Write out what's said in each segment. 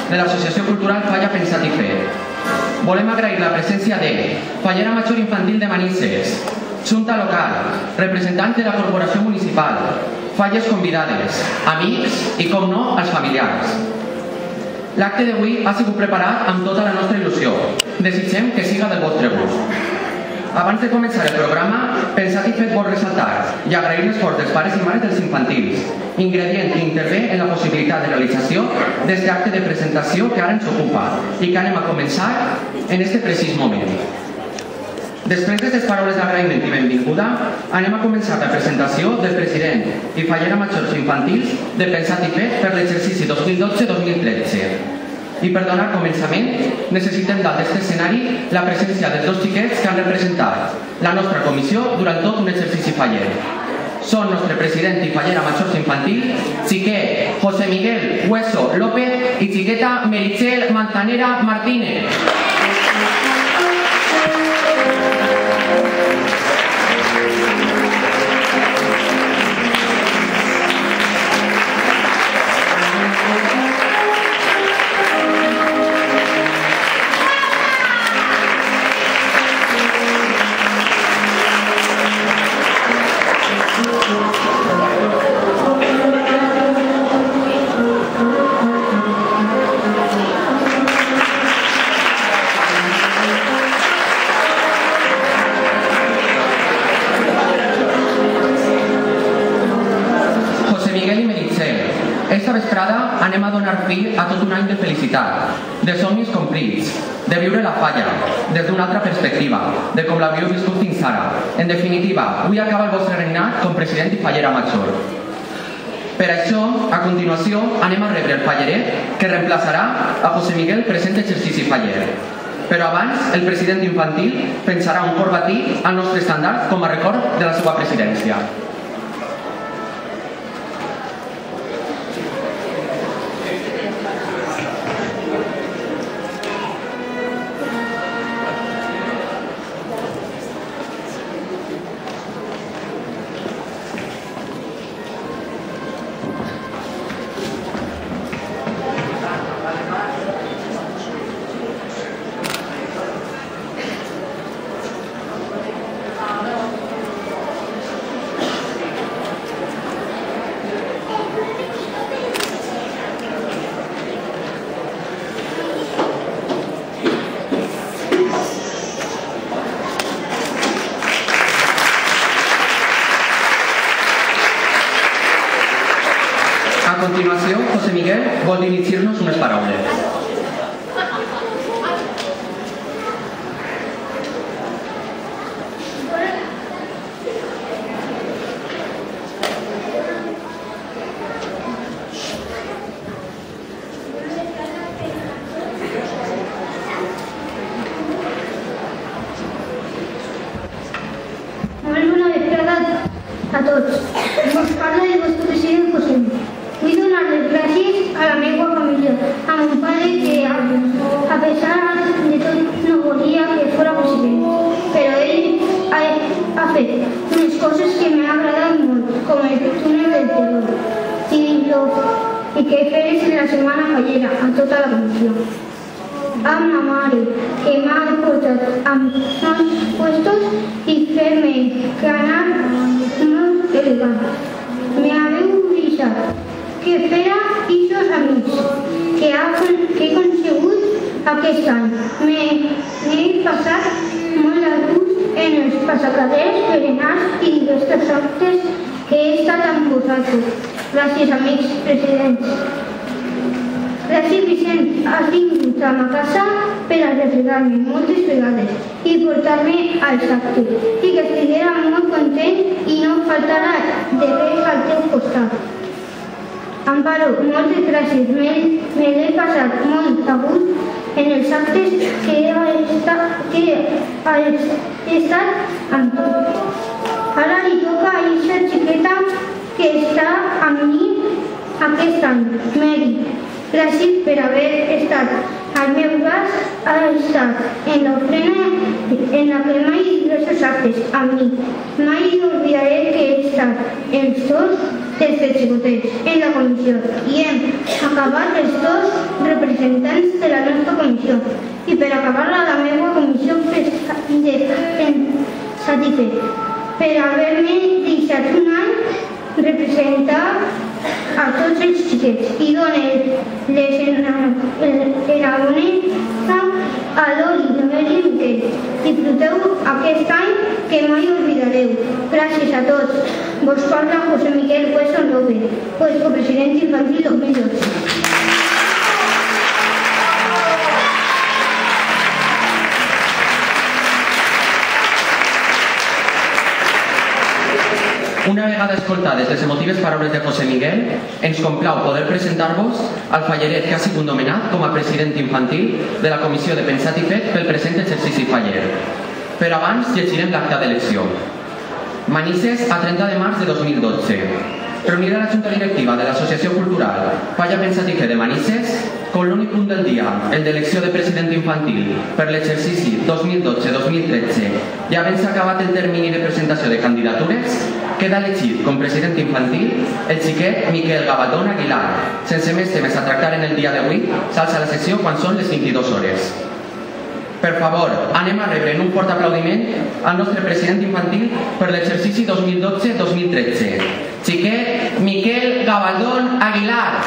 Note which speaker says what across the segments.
Speaker 1: de l'Associació Cultural Falla Pensat i Fet. Volem agrair la presència de Fallera Major Infantil de Manises, Junta Local, representants de la Corporació Municipal, falles convidades, amics i, com no, els familiars. L'acte d'avui ha sigut preparat amb tota la nostra il·lusió. Desitgem que siga del vostre gust. Abans de començar el programa, Pensat i Fet vol ressaltar i agrair l'esforç dels pares i mares dels infantils, ingredient que intervé en la possibilitat de realització d'aquest acte de presentació que ara ens ocupa i que anem a començar en aquest precís moment. Després d'aquestes paraules d'agraïment i benvinguda, anem a començar la presentació del president i fallera majors infantils de Pensat i Fet per l'exercici 2012-2013. I per donar començament, necessitem dalt d'aquest escenari la presència dels dos xiquets que han representat la nostra comissió durant tot un exercici faller. Són nostre president i fallera majors infantil, xiquet José Miguel Hueso López i xiqueta Meritxell Manzanera Martínez. Esta vesprada anem a donar fi a tot un any de felicitat, de somnis complits, de viure la falla des d'una altra perspectiva, de com l'havíeu viscut fins ara. En definitiva, avui acaba el vostre regnat com president i fallera major. Per això, a continuació, anem a rebre el falleret que reemplaçarà a José Miguel present exercici faller. Però abans, el president infantil pensarà un corbatí al nostre estandard com a record de la seva presidència. A continuació, José Miguel vol dirigir-nos unes paraules.
Speaker 2: Molt bona vesprada a tots. Us parla el vostre president José. Vull donar les gràcies a la meva família, a mon pare que a pesar de tot no volia que fos possible, però ell ha fet unes coses que m'han agradat molt, com el túnel del terror i que fes la setmana fallera a tota la comissió. Amb ma mare, que m'ha portat amb molts puestos i fer-me anar molt elegant. M'haveu deixat que fera ixos amics que he consegut aquest any. M'he passat molt a gust en els passacaders, berenars i diversos actes que he estat amb vosaltres. Gràcies, amics presidents. Gràcies, Vicent. Has vingut a ma casa per a refredar-me moltes vegades i portar-me als actes i que estiguera molt content i no faltara de res al teu costat. Amparo, moltes gràcies. Me l'he passat molt a gust en els actes que he estat amb tu. Ara li toca a aquesta xiqueta que està amb mi aquest any, Mary. Gràcies per haver estat al meu braç, ha estat en l'ofrena en la que mai diversos actes amb mi. Mai oblidaré que he estat els dos dels fets xicotets en la comissió i hem acabat els dos representants de la nostra comissió. I per acabar la meva comissió satisfet per haver-me deixat un any representar a tots els xiquets i donar l'enhorabona a l'Oli, Noel i Miquel. Disfruteu aquest any que mai oblidareu. Gràcies a tots. Vos parla José Miguel Hueso López, vuestro presidente infantil 2012.
Speaker 1: Una vegada escoltades les emotives paraules de José Miguel, ens complau poder presentar-vos al falleret que ha sigut nomenat com a president infantil de la Comissió de Pensat i Fet pel present exercici faller. Però abans llegirem l'acta d'elecció. Manises, a 30 de març de 2012. Reunir a la Junta Directiva de l'Associació Cultural Falla Pensat i Fet de Manises, con l'únic punt del dia, el d'elecció de president infantil per l'exercici 2012-2013, i havent-se acabat el termini de presentació de candidatures, queda elegit com president infantil el xiquet Miquel Gavaldón Aguilar. Sense més temes a tractar en el dia d'avui, s'alça la sessió quan són les 22 hores. Per favor, anem a rebre en un fort aplaudiment al nostre president infantil per l'exercici 2012-2013, xiquet Miquel Gavaldón Aguilar.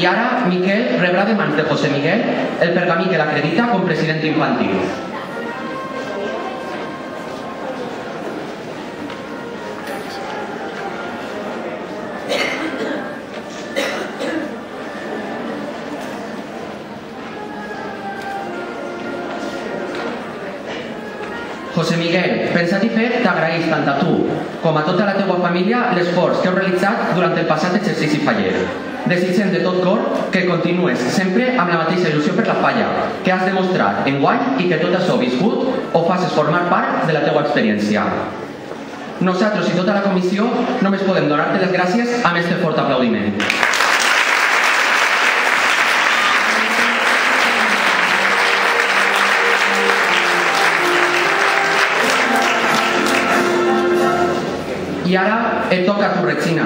Speaker 1: I ara, Miquel rebrà de mans de José Miguel el pergamí que l'acredita com president infantil. José Miguel, Pensat i Fet t'agraeix tant a tu com a tota la teua família l'esforç que heu realitzat durant el passat exercici faller. Desitgem de tot cor que continues sempre amb la mateixa il·lusió per la falla que has demostrat enguany i que tot això viscut ho facis formar part de la teua experiència. Nosaltres i tota la comissió només podem donar-te les gràcies amb este fort aplaudiment. I ara et toca a tu, Regina.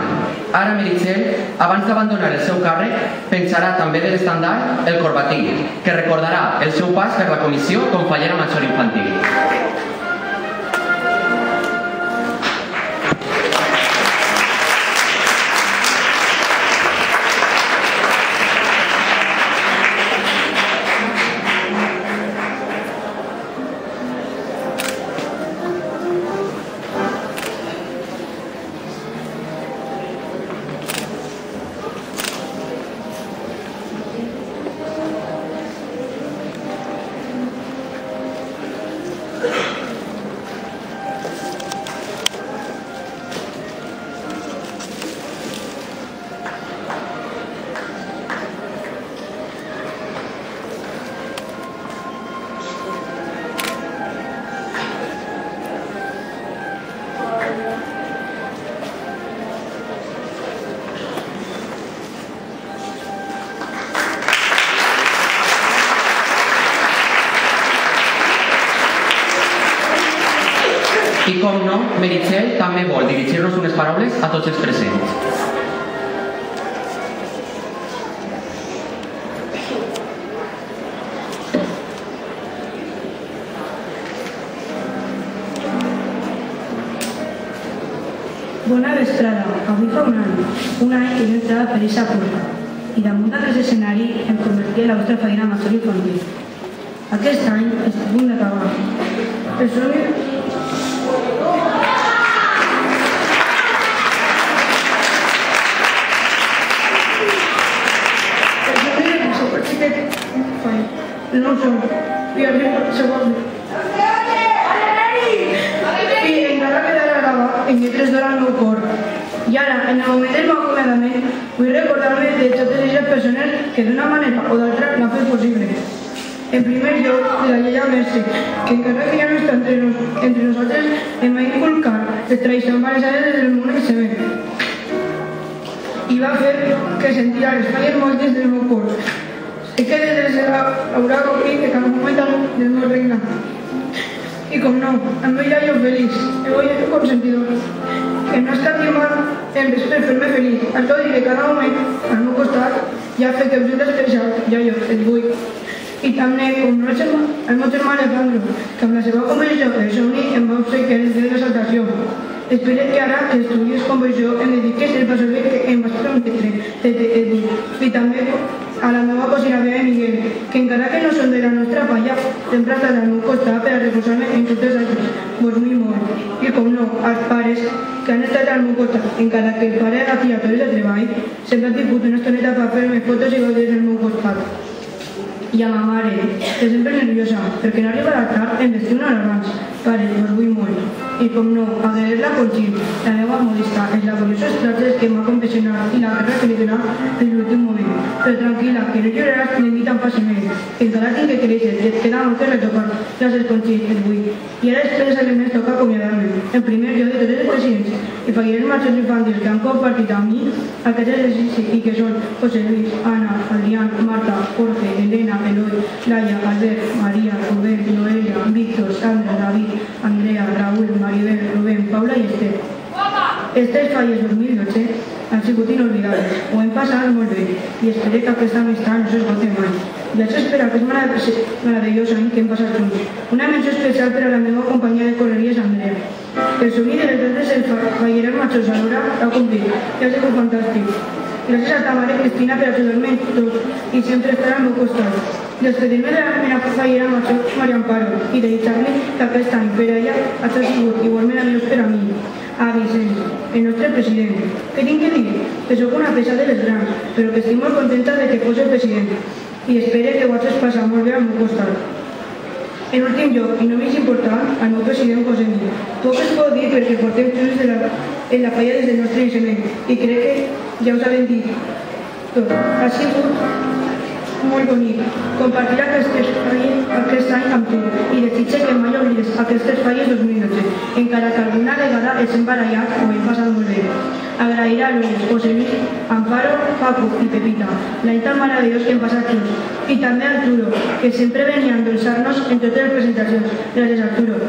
Speaker 1: Ara Meritxell, abans d'abandonar el seu càrrec, penjarà també de l'estandard el corbatí, que recordarà el seu pas per la comissió com fallera major infantil. I com no, Meritxell també vol dirigir-nos unes paraules a tots els presents.
Speaker 3: Bona vesprada. Avui fa un any que jo entrava per aquesta porta i damunt d'aquest escenari em convertia en la vostra feina major infantil. Aquest any estic a punt d'acabar. No ho som. I arriba segurament. I encara quedarà gravat en lletres d'or al meu cor. I ara, en el moment del meu acomiadament, vull recordar-me de totes aquestes persones que d'una manera o d'altra l'han fet possible. En primer lloc, de la Lleia Mercè, que encara que ja no està entre nosaltres, em va inculcar les tradicions valencianes des del meu naixement i va fer que sentia les falles molt dins del meu cor. Sé que des de ser haurà gaudit de cada moment del meu regnat. I com no, em veia jo feliç, em veia jo consentidor, que no escatimar en res per fer-me feliç. El que diré cada moment al meu costat ja ha fet que em sent especial, ja jo et vull. I també, com no el meu germà Alejandro, que amb la seva conversió del somni em va obsequiar el dia de l'exaltació. Espero que ara que estudies conversió em dediques el passaver que em vas prometre et vull. I també a la meva cosina Bea Miguel, que encara que no són de la nostra falla, sempre ha estat al meu costat per a recolzar-me en totes altres. Vos vull molt. I com no, als pares que han estat al meu costat, encara que el pare hacía hores de treball, sempre han tingut una estoneta per fer-me fotos i gaudir del meu costat. I a ma mare, que sempre és nerviosa, perquè no arribarà tard en vestir una hora abans. Pare, vos vull molt. I com no, agrair la Conxi, la meva modista, els laboriosos tractes que m'ha confessionat i la guerra que li donà en l'últim moment. Però tranquil·la, que no lloraràs de mi tan fàcilment, que encara tinc que créixer i et queda molt que retocar. Gràcies, Conxi, et vull. I ara després més toca acomiadar-me. En primer lloc de tots els presidents i falleres marxos infantils que han compartit amb mi aquest exercici i que són José Luis, Ana, Adrián, Marta, Jorge, Elena, Eloy, Laia, Albert, María, Rubén, Noelia, Víctor, Sandra, David, Andrea, Raúl, Maribel, Rubén, Paula i Esther. Estes falles 2012 han sigut inolvidables, ho hem passat molt bé i espero que aquesta amistat no s'esgote mai. I haig d'esperar aquest meravellós any que hem passat junts. Una menció especial per a la meva companyia de correries, Andrea. El somni de les dones del falleres majors alhora l'ha complit i ha sigut fantàstic. Gràcies a ta mare Cristina per ajudar-me en tot i sempre estar al meu costat. Despedir-me de la meva fallera major Maria Amparo i desitjar-li que aquest any per a ella ha sigut igualment meravellós per a mi. A Vicent, el nostre president. Què tinc que dir? Que sóc una peça de les grans, però que estic molt contenta de que fos el president i espero que ho hagis passat molt bé al meu costat. En últim lloc, i no menys important, el meu president José Miguel. Poc es pot dir perquè portem junts en la falla des del nostre naixement i crec que ja us havem dit tot. Ha sigut molt bonic compartir aquest any amb tu i desitge que mai oblides aquestes falles 2012, encara que alguna vegada els hem barallat o hem passat molt bé. Agrair a Luis, José Luis, Amparo, Paco i Pepita l'any tan meravellós que hem passat junts. I també a Arturo, que sempre venia a endolçar-nos en totes les presentacions. Gràcies, Arturo.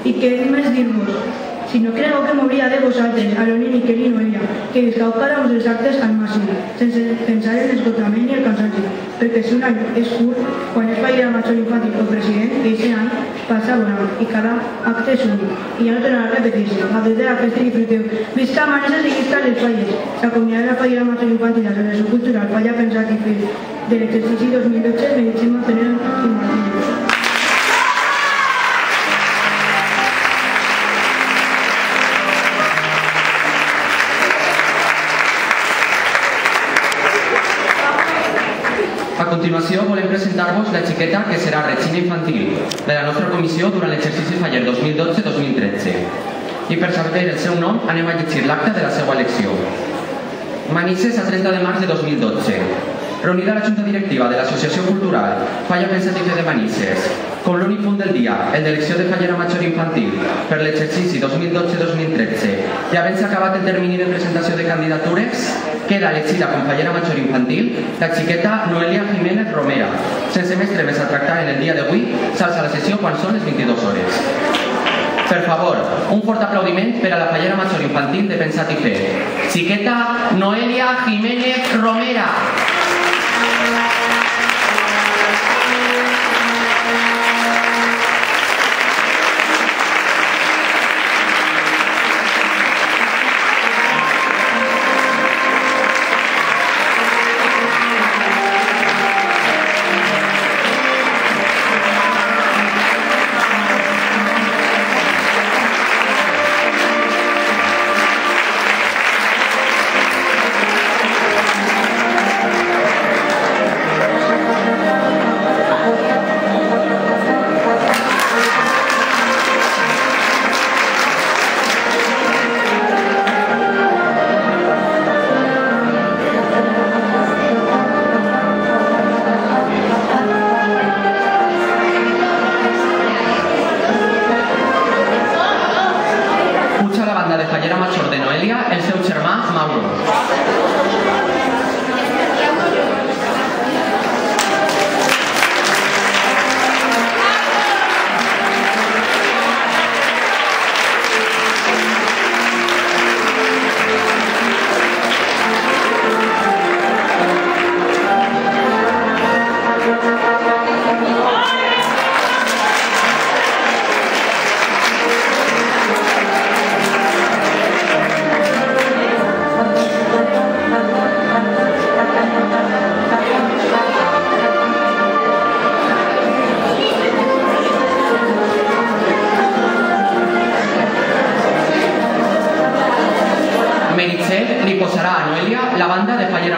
Speaker 3: I què més dir-vos? Si no creieu que m'hauria de vosaltres, a l'Oni, Miquel i Noelia, que viscau cada un dels actes al màxim, sense pensar en l'esgotament i el cansanci, perquè si un any és curt, quan es fallera major infantil o president, aquest any passa volant i cada acte és únic, i ja no tornarà a repetir-se. Gaudeu de la festa i disfruteu. Visca Maneses i visca les falles. S'acomiada la fallera major infantil a l'Associació Cultural Falla Pensat i Fet de l'exercici 2012, Medicina Tenent i Martínez.
Speaker 1: A continuació volem presentar-vos la xiqueta que serà regina infantil de la nostra comissió durant l'exercici faller 2012-2013. I per saber el seu nom anem a llegir l'acta de la seva elecció. Manises a 30 de març de 2012. Reunida la Junta Directiva de l'Associació Cultural Falla Pensat i Fet de Manises, com l'únic punt del dia, el d'elecció de fallera major infantil per l'exercici 2012-2013, i havent-se acabat el termini de presentació de candidatures, queda elegida com fallera major infantil la xiqueta Noelia Jiménez Romera. Sense més temes a tractar en el dia d'avui, s'alça la sessió quan són les 22 hores. Per favor, un fort aplaudiment per a la fallera major infantil de Pensat i Fet, xiqueta Noelia Jiménez Romera.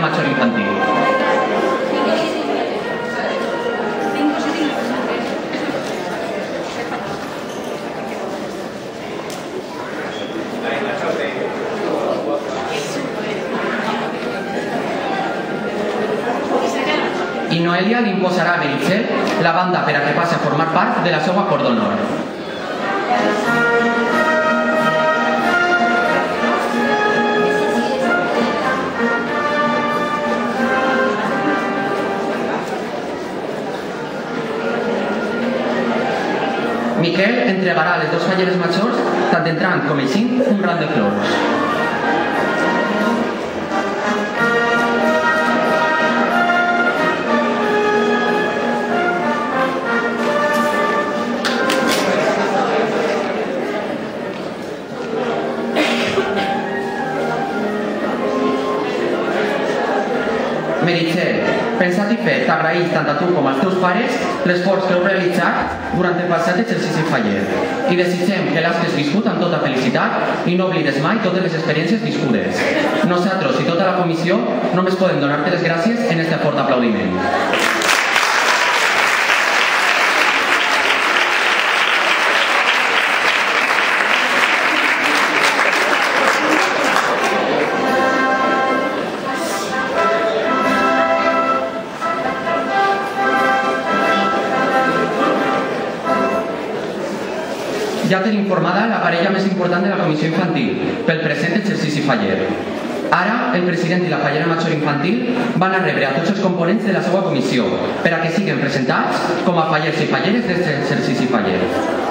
Speaker 1: Major Infantil. I Noelia li imposarà a Meritxell la banda per a que passi a formar part de la seva cort d'honor. Miquel entregarà a les dues falleres majors, tant entrant com eixint, un ram de flors. Meritxell, pensat i fet, t'agraïs tant a tu com als teus pares l'esforç que heu realitzat durant el passat exercici faller. I desitgem que l'has viscut amb tota felicitat i no oblides mai totes les experiències viscudes. Nosaltres i tota la comissió només podem donar-te les gràcies en este fort aplaudiment. Ja tenim formada la parella més important de la comissió infantil pel present exercici faller. Ara, el president i la fallera major infantil van a rebre a tots els components de la seva comissió per a que siguin presentats com a fallers i falleres d'aquest exercici faller.